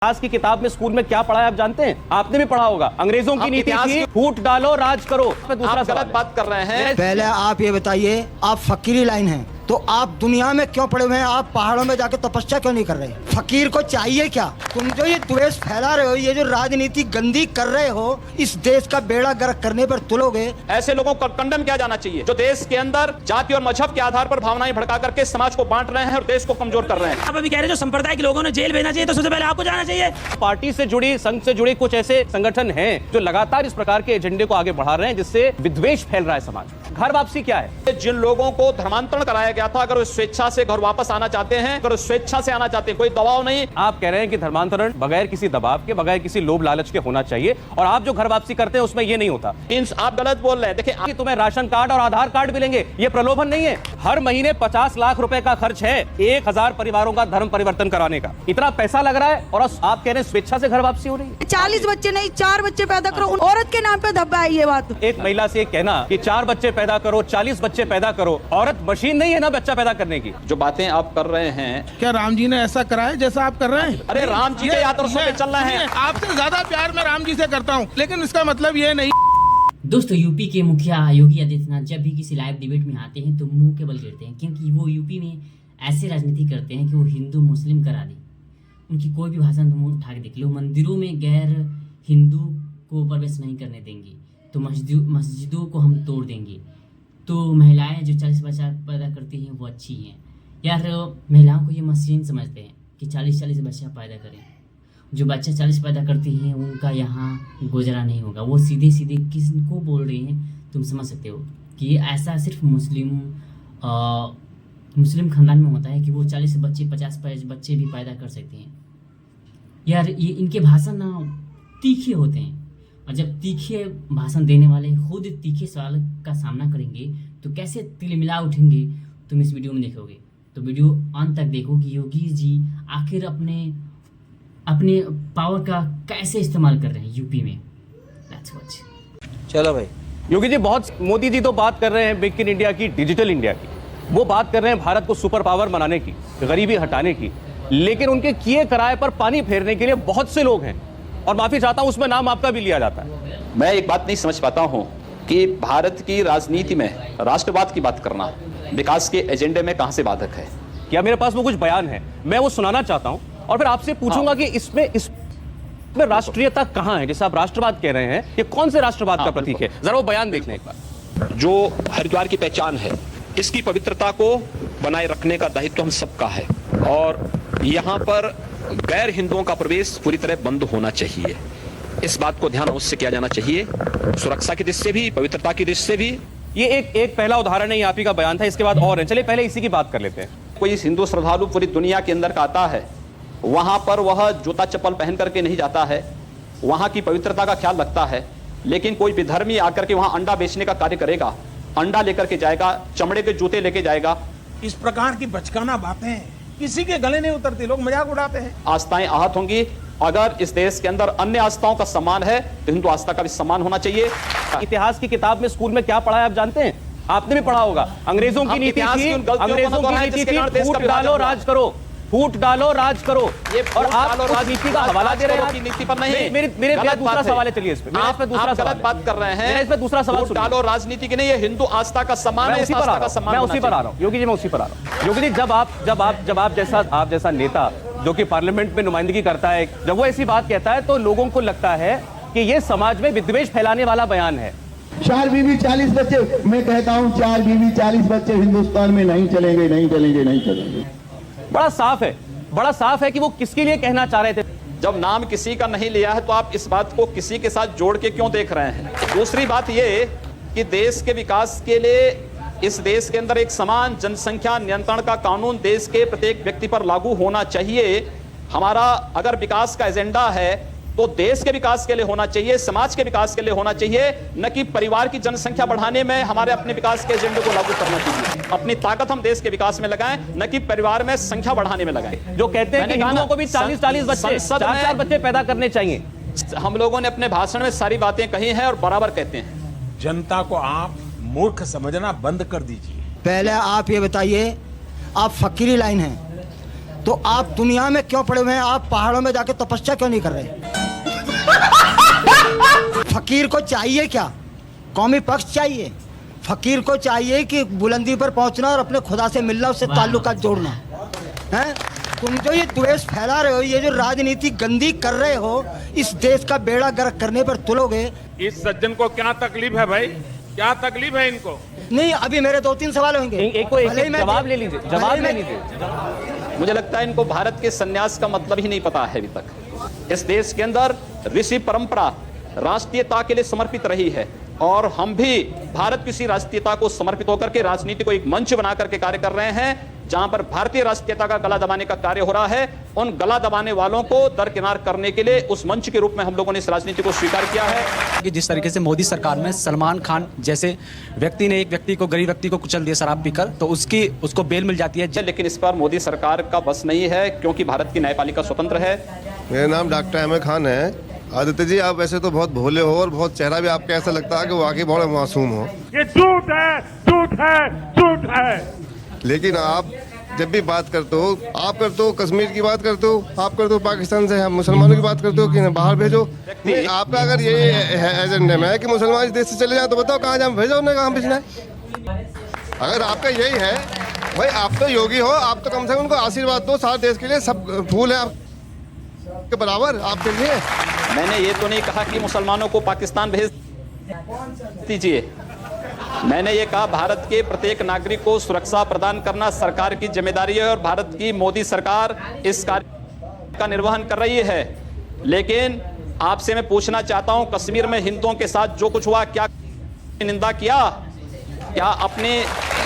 इतिहास की किताब में स्कूल में क्या पढ़ा है आप जानते हैं? आपने भी पढ़ा होगा। अंग्रेजों की नीति थी फूट डालो राज करो। दूसरा गलत बात कर रहे हैं। पहले आप ये बताइए, आप फकीरी लाइन हैं तो आप दुनिया में क्यों पड़े हुए हैं? आप पहाड़ों में जाके तपस्या क्यों नहीं कर रहे? फकीर को चाहिए क्या? तुम जो ये द्वेष फैला रहे हो, ये जो राजनीति गंदी कर रहे हो, इस देश का बेड़ा गर्क करने पर तुलोगे। ऐसे लोगों को कंडम किया जाना चाहिए जो देश के अंदर जाति और मजहब के आधार पर भावनाएं भड़का करके समाज को बांट रहे हैं और देश को कमजोर कर रहे हैं। आप अभी कह रहे हैं जो संप्रदाय के लोगों ने जेल भेजना चाहिए, तो सबसे पहले आपको जाना चाहिए। पार्टी से जुड़ी, संघ से जुड़ी कुछ ऐसे संगठन हैं जो लगातार इस प्रकार के एजेंडे को आगे बढ़ा रहे हैं जिससे विद्वेष फैल रहा है समाज में। घर वापसी क्या है? जिन लोगों को धर्मांतरण कराया गया था, अगर वो स्वेच्छा से घर वापस आना चाहते हैं, अगर स्वेच्छा से आना चाहते हैं, कोई दबाव नहीं। आप कह रहे हैं कि धर्मांतरण बगैर किसी दबाव के, बगैर किसी लोभ लालच के होना चाहिए, और आप जो घर वापसी करते हैं उसमें ये नहीं होता। आप गलत बोल रहे हैं। देखिए, तुम्हें राशन कार्ड और आधार कार्ड मिलेंगे, ये प्रलोभन नहीं है। हर महीने 50 लाख रुपए का खर्च है 1000 परिवारों का धर्म परिवर्तन कराने का। इतना पैसा लग रहा है और आप कह रहे हैं स्वेच्छा से घर वापसी हो रही है। 40 बच्चे नहीं, 4 बच्चे पैदा करो। औरत के नाम पे धब्बा है ये बात। एक महिला से कहना कि 4 बच्चे पैदा करो, 40 बच्चे पैदा करो, औरत मशीन नहीं है ना बच्चा पैदा करने की। जो बातें आप कर रहे हैं, क्या राम जी ने ऐसा करा है जैसा आप कर रहे हैं? अरे राम जी के आदर्शों पे चल रहे हैं। आपसे ज्यादा प्यार मैं राम जी से करता हूँ, लेकिन इसका मतलब ये नहीं। दोस्तों, यूपी के मुखिया योगी आदित्यनाथ जब भी किसी लाइव डिबेट में आते हैं तो मुंह के बल गिरते हैं, क्योंकि वो यूपी में ऐसे राजनीति करते हैं कि वो हिंदू मुस्लिम करा दें। उनकी कोई भी भाषण तुम उठा के देख लो, मंदिरों में गैर हिंदू को प्रवेश नहीं करने देंगे, तो मस्जिदों को हम तोड़ देंगे। तो महिलाएं जो 40 बच्चा पैदा करती हैं वो अच्छी हैं यार। महिलाओं को ये मशीन समझते हैं कि 40 बच्चा पैदा करें। जो बच्चा 40 पैदा करती हैं उनका यहाँ गुजरा नहीं होगा। वो सीधे सीधे किसको बोल रहे हैं तुम समझ सकते हो कि ऐसा सिर्फ मुस्लिम खानदान में होता है कि वो 40 बच्चे 50 बच्चे भी पैदा कर सकते हैं। यार ये इनके भाषण ना तीखे होते हैं, और जब तीखे भाषण देने वाले खुद तीखे सवाल का सामना करेंगे तो कैसे तिलमिला उठेंगे तुम इस वीडियो में देखोगे। तो वीडियो अंत तक देखो कि योगी जी आखिर अपने पावर का कैसे इस्तेमाल कर रहे हैं यूपी में। Let's watch. चलो भाई, योगी जी मोदी जी तो बात कर रहे हैं मेक इन इंडिया की, डिजिटल इंडिया की, वो बात कर रहे हैं भारत को सुपर पावर बनाने की, गरीबी हटाने की, लेकिन उनके किए कराए पर पानी फेरने के लिए बहुत से लोग हैं, और माफी चाहता हूं उसमें नाम आपका भी लिया जाता है। मैं एक बात नहीं समझ पाता हूं कि भारत की राजनीति में राष्ट्रवाद की बात करना विकास के एजेंडे में कहां से बाधक है। क्या मेरे पास वो कुछ बयान है, मैं वो सुनाना चाहता हूं और फिर आपसे पूछूंगा कि इसमें राष्ट्रीयता कहां है। जैसे आप राष्ट्रवाद कह रहे हैं, ये कौन से राष्ट्रवाद का प्रतीक है? जरा वो बयान देखने एक बार। जो हरिद्वार की पहचान है, इसकी पवित्रता को बनाए रखने का दायित्व हम सबका है, और यहाँ पर गैर हिंदुओं का प्रवेश पूरी तरह बंद होना चाहिए। इस बात को ध्यान अवश्य किया जाना चाहिए, सुरक्षा की दृष्टि से भी, पवित्रता की दृष्टि से भी। ये एक पहला उदाहरण है, आप ही का बयान था, इसके बाद और है। चलिए पहले इसी की बात कर लेते हैं। कोई हिंदू श्रद्धालु पूरी दुनिया के अंदर का आता है, वहां पर वह जूता चप्पल पहन करके नहीं जाता है, वहां की पवित्रता का ख्याल रखता है। लेकिन कोई विधर्मी आकर के वहां अंडा बेचने का कार्य करेगा, अंडा लेकर के जाएगा, चमड़े के जूते लेके जाएगा। इस प्रकार की बचकाना बातें किसी के गले नहीं उतरती, लोग मजाक उड़ाते हैं। आस्थाएं आहत होंगी। अगर इस देश के अंदर अन्य आस्थाओं का सम्मान है तो हिंदू आस्था का भी सम्मान होना चाहिए। इतिहास की किताब में स्कूल में क्या पढ़ा है आप जानते हैं? आपने भी पढ़ा होगा। अंग्रेजों की नीति थी, फूट डालो राज करो, फूट डालो राज करो। और आप राजनीति का हवाला दे रहे हैं नीति पर नहीं। मेरे दूसरा सवाल है, चलिए इस पे आप गलत बात कर रहे हैं। इसमें दूसरा सवाल फूट डालो राजनीति की नहीं, ये हिंदू आस्था का सम्मान है। मैं उसी पर आ रहा हूँ योगी जी, मैं उसी पर आ रहा हूँ। योगी जी, जब आप जैसा नेता जो कि पार्लियामेंट में नुमाइंदगी करता है, जब वो ऐसी बात कहता है तो लोगों को लगता है कि ये समाज में विद्वेष फैलाने वाला बयान है। 4 बीवी 40 बच्चे, मैं कहता हूं 4 बीवी 40 बच्चे हिंदुस्तान में नहीं चलेंगे, नहीं चलेंगे, नहीं चलेंगे। बड़ा साफ है कि वो किसके लिए कहना चाह रहे थे। जब नाम किसी का नहीं लिया है तो आप इस बात को किसी के साथ जोड़ के क्यों देख रहे हैं? दूसरी बात ये कि देश के विकास के लिए इस देश के अंदर एक समान जनसंख्या नियंत्रण का कानून देश के प्रत्येक व्यक्ति पर लागू होना चाहिए। हमारा अगर विकास का एजेंडा है तो देश के विकास के लिए होना चाहिए, समाज के विकास के लिए होना चाहिए, न कि परिवार की जनसंख्या बढ़ाने में हमारे अपने विकास के एजेंडे को लागू करना चाहिए। अपनी ताकत हम देश के विकास में लगाएं, न कि परिवार में संख्या बढ़ाने में लगाएं। जो कहते हैं कि हिंदुओं को भी 40 बच्चे, 4 बच्चे पैदा करने चाहिए। हम लोगों ने अपने भाषण में सारी बातें कही हैं और बराबर कहते हैं। जनता को आप मूर्ख समझना बंद कर दीजिए। पहले आप ये बताइए, आप फकीरी लाइन हैं तो आप दुनिया में क्यों पड़े हुए हैं? आप पहाड़ों में जाके तपस्या क्यों नहीं कर रहे? फकीर को चाहिए क्या? कौमी पक्ष चाहिए। फकीर को चाहिए कि बुलंदी पर पहुंचना और अपने खुदा से मिलना, उससे ताल्लुकात जोड़ना है। तुम जो ये द्वेष फैला रहे हो, ये जो राजनीति गंदी कर रहे हो, इस देश का बेड़ा गर्क करने पर तुलोगे। इस सज्जन को क्या तकलीफ है भाई? क्या तकलीफ है इनको? नहीं, अभी मेरे 2-3 सवाल होंगे। एक जवाब ले लीजिए, जवाब ले लीजिए। मुझे लगता है इनको भारत के सन्यास का मतलब ही नहीं पता है अभी तक। इस देश के अंदर ऋषि परंपरा राष्ट्रीयता के लिए समर्पित रही है और हम भी भारत की राष्ट्रीयता को समर्पित होकर के राजनीति को एक मंच बना करके कार्य कर रहे हैं, जहां पर भारतीय राष्ट्रीयता का गला दबाने का कार्य हो रहा है। उन गला दबाने वालों को दरकिनार करने के लिए उस मंच के रूप में हम लोगों ने इस राजनीति को स्वीकार किया है। कि जिस तरीके से मोदी सरकार में सलमान खान जैसे व्यक्ति ने एक व्यक्ति को, गरीब व्यक्ति को कुचल दिया शराब पीकर, तो उसको बेल मिल जाती है। लेकिन इस पर मोदी सरकार का बस नहीं है, क्योंकि भारत की न्यायपालिका स्वतंत्र है। मेरा नाम डॉक्टर अहमद खान है। आदित्य जी, आप वैसे तो बहुत भोले हो और बहुत चेहरा भी आपका ऐसा लगता है कि वाकई बहुत मासूम हो। ये झूठ है, झूठ है, झूठ है। लेकिन आप जब भी बात करते हो, आप करते हो कश्मीर की बात करते हो, आप करते हो पाकिस्तान से हम मुसलमानों की बात करते हो कि बाहर भेजो। नहीं, आपका अगर ये एजेंडा में है कि मुसलमान इस देश से चले जाए, तो बताओ कहाँ जाए भेजो, उन्हें कहाँ भेजना है? अगर आपका यही है भाई, आप तो योगी हो, आप तो कम से कम उनको आशीर्वाद दो। सारे देश के लिए सब फूल है आपके बराबर, आपके लिए। मैंने ये तो नहीं कहा कि मुसलमानों को पाकिस्तान भेज दीजिए। मैंने ये कहा भारत के प्रत्येक नागरिक को सुरक्षा प्रदान करना सरकार की जिम्मेदारी है और भारत की मोदी सरकार इस कार्य का निर्वहन कर रही है। लेकिन आपसे मैं पूछना चाहता हूं, कश्मीर में हिंदुओं के साथ जो कुछ हुआ, क्या निंदा किया? क्या अपने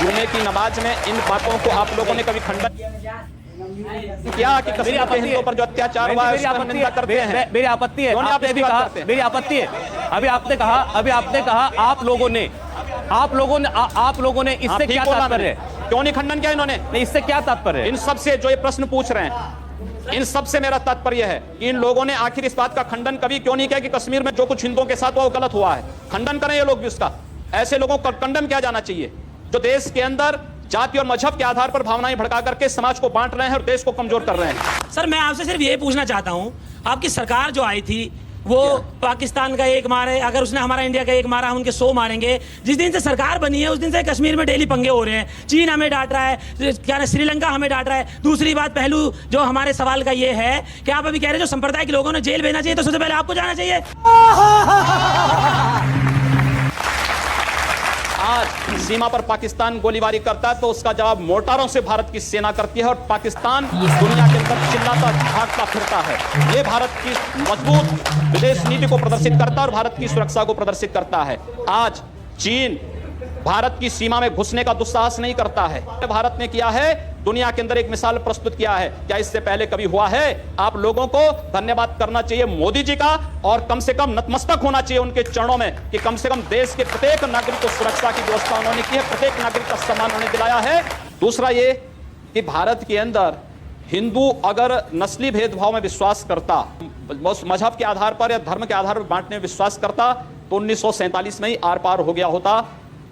जुमे की नमाज में इन बातों को आप लोगों ने कभी खंडन क्या कि कश्मीर के हिंदुओं पर जो अत्याचार हुआ है उसका निंदा करते हैं? मेरी आपत्ति है, आपने भी कहा, मेरी आपत्ति है। अभी आपने कहा आप लोगों ने इससे क्या तात्पर्य है? क्यों नहीं खंडन किया इन्होंने? नहीं, इससे क्या तात्पर्य है? इन सबसे जो ये प्रश्न पूछ रहे हैं, इन सबसे मेरा तात्पर्य है कि इन लोगों ने आखिर इस बात का खंडन कभी क्यों नहीं किया कि कश्मीर में जो कुछ हिंदुओं के साथ हुआ वो गलत हुआ है? खंडन करें ये लोग भी उसका। ऐसे लोगों को कंडम किया जाना चाहिए जो देश के अंदर जाति और मजहब के आधार पर भावनाएं भड़का करके समाज को बांट रहे हैं और देश को कमजोर कर रहे हैं। सर, मैं आपसे सिर्फ ये पूछना चाहता हूँ, आपकी सरकार जो आई थी वो पाकिस्तान का एक मारे, अगर उसने हमारा इंडिया का एक मारा, हम उनके 100 मारेंगे। जिस दिन से सरकार बनी है उस दिन से कश्मीर में डेली पंगे हो रहे हैं। चीन हमें डांट रहा है, क्या ना श्रीलंका हमें डांट रहा है। दूसरी बात, पहलू जो हमारे सवाल का ये है कि आप अभी कह रहे हैं जो संप्रदाय के लोगों ने जेल भेजना चाहिए, तो सबसे पहले आपको जाना चाहिए। आज सीमा पर पाकिस्तान गोलीबारी करता है तो उसका जवाब मोर्टारों से भारत की सेना करती है और पाकिस्तान दुनिया के अंदर चिल्लाता भागता फिरता है। ये भारत की मजबूत विदेश नीति को प्रदर्शित करता है और भारत की सुरक्षा को प्रदर्शित करता है। आज चीन भारत की सीमा में घुसने का दुस्साहस नहीं करता है। भारत ने किया है, दुनिया के अंदर एक मिसाल प्रस्तुत किया है। क्या इससे पहले कभी हुआ है? आप लोगों को धन्यवाद करना चाहिए मोदी जी का और कम से कम नतमस्तक होना चाहिए उनके चरणों में कि कम से कम देश के प्रत्येक नागरिक को सुरक्षा की व्यवस्था उन्होंने की है, प्रत्येक नागरिक का सम्मान उन्होंने दिलाया है। दूसरा ये कि भारत के अंदर हिंदू अगर नस्ली भेदभाव में विश्वास करता, मजहब के आधार पर या धर्म के आधार पर बांटने में विश्वास करता, तो 1947 में ही आर पार हो गया होता।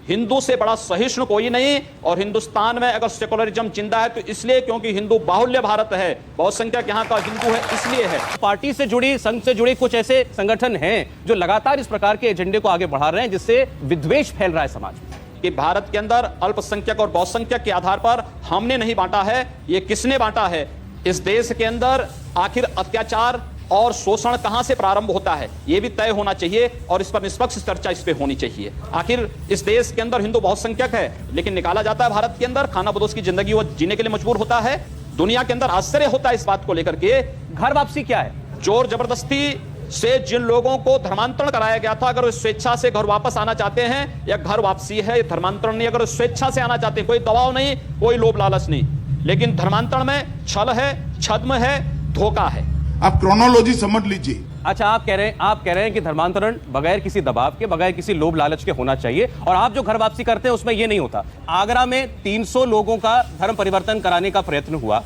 हिंदू से बड़ा सहिष्णु कोई नहीं। और हिंदुस्तान में अगर सेकुलरिज्म जिंदा है तो इसलिए क्योंकि हिंदू बाहुल्य भारत है, बहुसंख्यक यहाँ का हिंदू है, इसलिए है। पार्टी से जुड़ी, संघ से जुड़ी कुछ ऐसे संगठन हैं जो लगातार इस प्रकार के एजेंडे को आगे बढ़ा रहे हैं जिससे विद्वेष फैल रहा है समाज में कि भारत के अंदर अल्पसंख्यक और बहुसंख्यक के आधार पर हमने नहीं बांटा है। ये किसने बांटा है? इस देश के अंदर आखिर अत्याचार और शोषण कहां से प्रारंभ होता है यह भी तय होना चाहिए और इस पर निष्पक्ष चर्चा इस पे होनी चाहिए। आखिर इस देश के अंदर हिंदू बहुसंख्यक है लेकिन निकाला जाता है भारत के अंदर, खाना बदोश की जिंदगी वो जीने के लिए मजबूर होता है। दुनिया के अंदर आश्चर्य होता है इस बात को लेकर के। घर वापसी क्या है? जोर जबरदस्ती से जिन लोगों को धर्मांतरण कराया गया था, अगर वो स्वेच्छा से घर वापस आना चाहते हैं, या घर वापसी है धर्मांतरण नहीं, अगर स्वेच्छा से आना चाहते हैं, कोई दबाव नहीं, कोई लोभ लालच नहीं, लेकिन धर्मांतरण में छल है, छद्म है, धोखा है। आप क्रोनोलॉजी समझ लीजिए। अच्छा, आप कह रहे हैं कि धर्मांतरण बगैर किसी दबाव के, बगैर किसी लोभ लालच के होना चाहिए और आप जो घर वापसी करते हैं उसमें यह नहीं होता। आगरा में 300 लोगों का धर्म परिवर्तन कराने का प्रयत्न हुआ।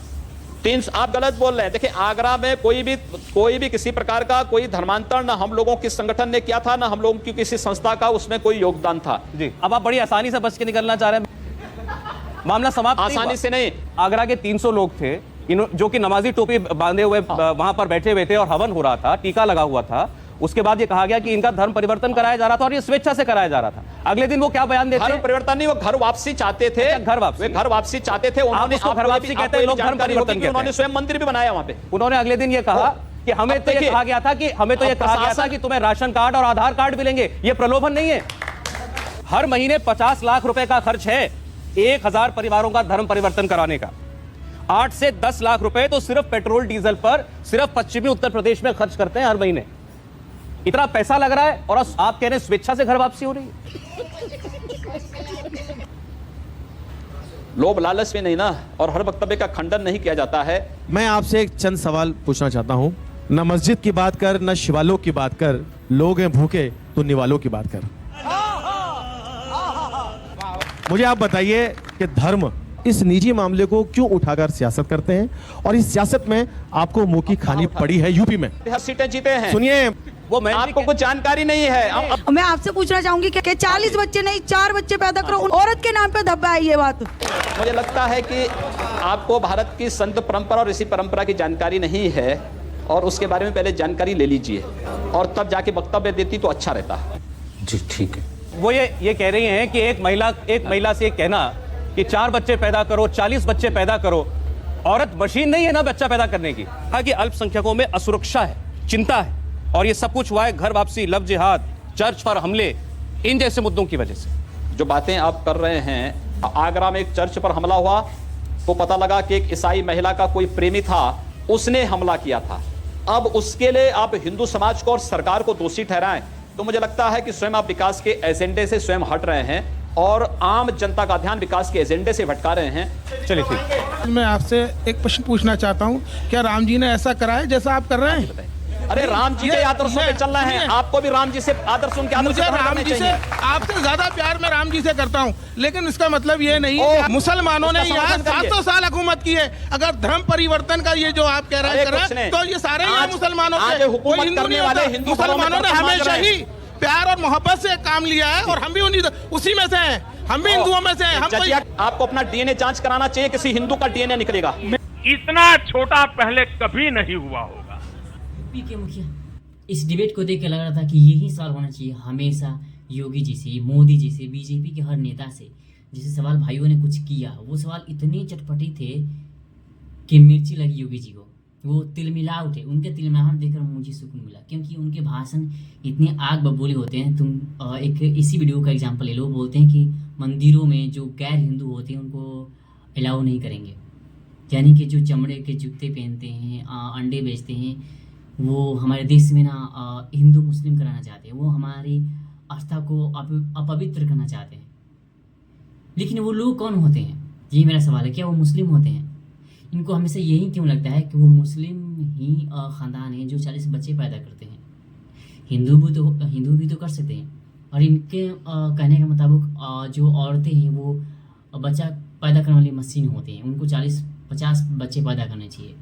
आप गलत बोल रहे हैं। देखिए, आगरा में कोई भी किसी प्रकार का कोई धर्मांतरण ना हम लोगों के संगठन ने किया था, ना हम लोगों की किसी संस्था का उसमें कोई योगदान था। जी, अब आप बड़ी आसानी से बच के निकलना चाह रहे हैं। मामला समाप्त आसानी से नहीं। आगरा के 300 लोग थे, जो कि नमाजी टोपी बांधे हुए वहां पर बैठे हुए थे और हवन हो रहा था, टीका लगा हुआ था, उसके बाद ये कहा गया कि इनका धर्म परिवर्तन कराया जा रहा था और ये स्वेच्छा से कराया जा रहा था। अगले दिन वो क्या बयान देते हैं? धर्म परिवर्तन नहीं, वो घर वापसी चाहते थे। घर वापसी, वे घर वापसी चाहते थे। उन्होंने उसको घर वापसी कहते हैं, लोग धर्म परिवर्तन कहते हैं। उन्होंने स्वयं मंदिर भी बनाया वहां पे। उन्होंने अगले दिन ये कहा कि हमें तो ये कहा गया था कि तुम्हें राशन कार्ड और आधार कार्ड मिलेंगे। ये प्रलोभन नहीं है। हर महीने 50 लाख रुपए का खर्च है 1000 परिवारों का धर्म परिवर्तन कराने का। 8 से 10 लाख रुपए तो सिर्फ पेट्रोल डीजल पर सिर्फ पश्चिमी उत्तर प्रदेश में खर्च करते हैं हर महीने। इतना पैसा लग रहा है और आप कह रहे हैं स्वेच्छा से घर वापसी हो रही है। लोभ लालच में नहीं ना, और हर वक्तव्य का खंडन नहीं किया जाता है। मैं आपसे एक चंद सवाल पूछना चाहता हूं। न मस्जिद की बात कर, न शिवालों की बात कर, लोग हैं भूखे तो निवालों की बात कर। मुझे आप बताइए कि धर्म इस निजी मामले को क्यों उठाकर सियासत करते हैं और इस सियासत में आपको मुंह की खानी पड़ी है यूपी में। हर सीटें जीते हैं। सुनिए, वो मैं आपको कुछ जानकारी नहीं है। मैं आपसे पूछना चाहूंगी कि 40 बच्चे नहीं 4 बच्चे पैदा करो, औरत के नाम पे धब्बा है ये बात। मुझे लगता है कि आपको भारत की संत परंपरा और ऋषि परंपरा की जानकारी नहीं है, और उसके बारे में पहले जानकारी ले लीजिए और तब जाके वक्तव्य देती तो अच्छा रहता। जी ठीक है। वो ये कह रही हैं कि एक महिला से कहना कि 4 बच्चे पैदा करो, 40 बच्चे पैदा करो, औरत मशीन नहीं है ना बच्चा पैदा करने की। कि अल्पसंख्यकों में असुरक्षा है, चिंता है, और ये सब कुछ हुआ है घर वापसी, लव जिहाद, चर्च पर हमले, इन जैसे मुद्दों की वजह से। जो बातें आप कर रहे हैं, आगरा में एक चर्च पर हमला हुआ तो पता लगा कि एक ईसाई महिला का कोई प्रेमी था, उसने हमला किया था। अब उसके लिए आप हिंदू समाज को और सरकार को दोषी ठहराएं तो मुझे लगता है कि स्वयं आप विकास के एजेंडे से स्वयं हट रहे हैं और आम जनता का ध्यान विकास के एजेंडे से भटका रहे हैं। चलिए ठीक। मैं आपसे एक प्रश्न पूछना चाहता हूं, क्या राम जी ने ऐसा करा है जैसा आप कर रहे हैं? अरे राम जी के आदर्शों पे चल रहे हैं, आपको भी राम जी से आदर्श उनके आदर्श मुझे राम जी से आपसे ज्यादा प्यार मैं राम जी से करता हूं, लेकिन इसका मतलब ये नहीं है मुसलमानों ने यहाँ 700 साल हुकूमत की है। अगर धर्म परिवर्तन का ये जो आप कह रहे हैं तो ये सारे यहाँ मुसलमानों के, कोई हिंदू नहीं होता। मुसलमानों ने हमेशा ही प्यार और मोहब्बत से काम लिया है और हम भी उसी में से हैं, हम भी हिंदुओं में से हैं। आपको अपना डीएनए जांच कराना चाहिए, किसी हिंदू का डीएनए निकलेगा। इतना छोटा पहले कभी नहीं हुआ होगा। यूपी के मुखिया इस डिबेट को देख के लग रहा था कि यही सवाल होना चाहिए हमेशा योगी जी से, मोदी जी से, बीजेपी के हर नेता से। जिसे सवाल भाइयों ने कुछ किया, वो सवाल इतने चटपटी थे कि मिर्ची लगी योगी जी को, वो तिलमिला उठे। उनके तिलमिलाहट देखकर मुझे सुकून मिला, क्योंकि उनके भाषण इतने आग बबूले होते हैं। तुम एक इसी वीडियो का एग्जांपल ले लो। बोलते हैं कि मंदिरों में जो गैर हिंदू होते हैं उनको अलाउ नहीं करेंगे, यानी कि जो चमड़े के जूते पहनते हैं, अंडे बेचते हैं, वो हमारे देश में ना हिंदू मुस्लिम कराना चाहते हैं, वो हमारी आस्था को अपवित्र करना चाहते हैं। लेकिन वो लोग कौन होते हैं, ये मेरा सवाल है। क्या वो मुस्लिम होते हैं? इनको हमेशा यही क्यों लगता है कि वो मुस्लिम ही ख़ानदान है जो 40 बच्चे पैदा करते हैं? हिंदू भी तो कर सकते हैं। और इनके कहने के मुताबिक जो औरतें हैं वो बच्चा पैदा करने वाली मशीन होती हैं, उनको 40-50 बच्चे पैदा करने चाहिए।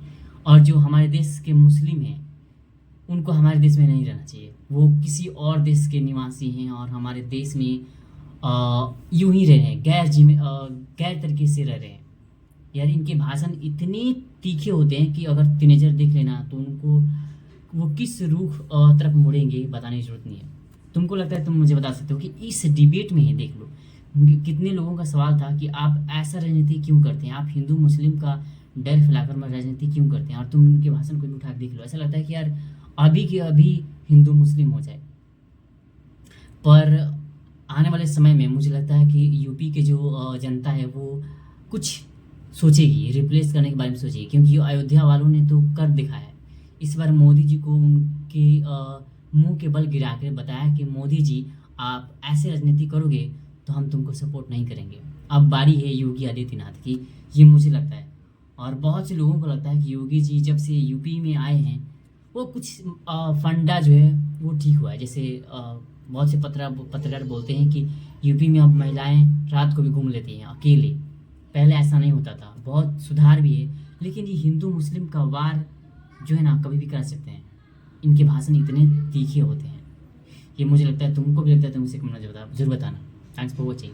और जो हमारे देश के मुस्लिम हैं उनको हमारे देश में नहीं रहना चाहिए, वो किसी और देश के निवासी हैं और हमारे देश में यूं ही रह रहे हैं, गैर तरीके से रह रहे हैं। यार इनके भाषण इतने तीखे होते हैं कि अगर टीनेजर देख लेना तो उनको वो किस रुख तरफ मुड़ेंगे बताने की जरूरत नहीं है। तुमको लगता है तुम मुझे बता सकते हो कि इस डिबेट में ही देख लो कितने लोगों का सवाल था कि आप ऐसा राजनीति क्यों करते हैं, आप हिंदू मुस्लिम का डर फैलाकर राजनीति क्यों करते हैं। और तुम उनके भाषण को भी उठा देख लो, ऐसा लगता है कि यार अभी के अभी हिंदू मुस्लिम हो जाए। पर आने वाले समय में मुझे लगता है कि यूपी के जो जनता है वो कुछ सोचेगी, रिप्लेस करने के बारे में सोचेगी, क्योंकि अयोध्या वालों ने तो कर दिखाया है। इस बार मोदी जी को उनके मुंह के बल गिरा कर बताया कि मोदी जी आप ऐसे राजनीति करोगे तो हम तुमको सपोर्ट नहीं करेंगे। अब बारी है योगी आदित्यनाथ की, ये मुझे लगता है। और बहुत से लोगों को लगता है कि योगी जी जब से यूपी में आए हैं वो कुछ फंडा जो है वो ठीक हुआ है। जैसे बहुत से पत्रकार बोलते हैं कि यूपी में अब महिलाएं रात को भी घूम लेती हैं अकेले, पहले ऐसा नहीं होता था, बहुत सुधार भी है। लेकिन ये हिंदू मुस्लिम का वार जो है ना कभी भी कर सकते हैं। इनके भाषण इतने तीखे होते हैं, ये मुझे लगता है तुमको भी लगता है, तुमसे कमेंट जरूर बताना। Thanks for watching.